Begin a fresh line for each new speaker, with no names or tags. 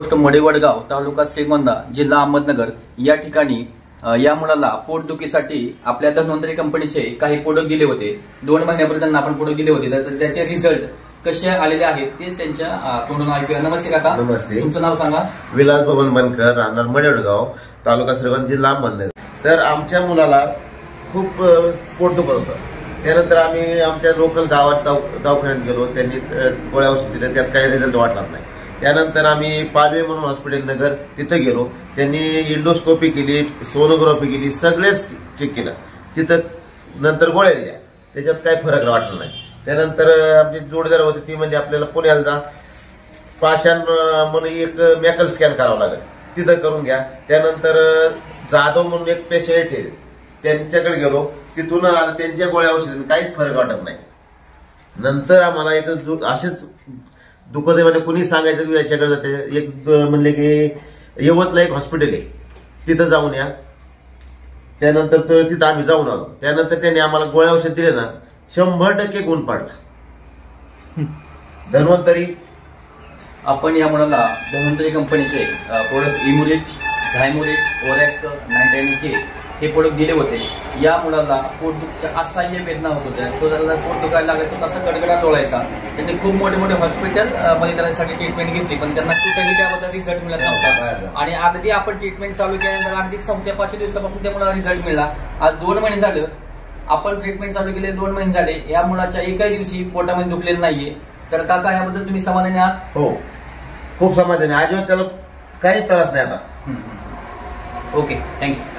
मोडेवडगाव तालुका श्रीगोंदा जिल्हा अहमदनगर या ठिकाणी या मुलाला पोटदुखीसाठी आपल्या धन्वंतरी कंपनीचे काही प्रोडक्ट दिले होते। 2 महिन्यापूर्वी त्यांना आपण प्रोडक्ट दिले होते, तर त्याचे रिझल्ट कसे आलेले आहेत तेच त्यांच्या तोंडून ऐकूया। नमस्ते काका।
नमस्ते।
तुमचं नाव सांगा।
विलास बबन बनकर, राहणार मोडेवडगाव, तालुका श्रीगोंदा, जिल्हा अहमदनगर। तर आमच्या मुलाला खूप पोट दुखत होतं। त्यानंतर आम्ही आमच्या लोकल गावात दवाखान्यात गेलो, त्यांनी गोळ्या औषध दिले, त्यात काही रिझल्ट वाटलाच नाही। त्यानंतर आम्ही पालवे म्हणून हॉस्पिटल नगर तिथं गेलो, त्यांनी इंडोस्कोपी केली, सोनोग्राफी केली, सगळेच चेक केलं तिथं, नंतर गोळ्या दिल्या, त्याच्यात काही फरक वाटला नाही। त्यानंतर आमची जोडीदार होती, ती म्हणजे आपल्याला पुण्याला जा, पाषाण म्हणून एक मेकल स्कॅन करावं लागेल, तिथं करून घ्या। त्यानंतर जाधव म्हणून एक पेशंट आहे, त्यांच्याकडे गेलो, तिथून त्यांच्या गोळ्या औषध काहीच फरक वाटत नाही। नंतर आम्हाला एक असेच दुखत आहे म्हणजे कुणी सांगायचं की याच्याकडे जाते, एक म्हणले की यवतला एक हॉस्पिटल आहे, तिथं जाऊन या। त्यानंतर तिथं आम्ही जाऊन आलो। त्यानंतर त्यांनी आम्हाला गोळ्या औषध दिले ना, 100% गुण पडला। धन्वंतरी
आपण या मुलाला धन्वंतरी कंपनीचे प्रोडक्ट इम्युरिच, झायमुरिच, ओरॅक 99K हे प्रोडक्ट दिले होते। या मुलाला पोटदुखीच्या असह्य वेदना होत होत्या, तो जरा पोट दुखायला लागला तो तसा गडगडा डोळायचा। त्यांनी खूप मोठे मोठे हॉस्पिटल मध्ये त्यासाठी ट्रीटमेंट घेतली, पण त्यांना कुठेही त्याबद्दल रिझल्ट मिळत नव्हता। आणि अगदी आपण ट्रीटमेंट चालू केल्यानंतर अगदी 4-5 दिवसापासून त्या मुलाला रिझल्ट मिळाला। आज 2 महिने झाले आपण ट्रीटमेंट चालू केले, 2 महिने झाले, या मुलाच्या एकाही दिवशी पोटामध्ये दुखलेलं नाहीये। तर काका, याबद्दल तुम्ही समाधानी आहात?
हो, खूप समाधानी। अजिबात त्याला काहीच त्रास नाही आता।
Okay, thank you.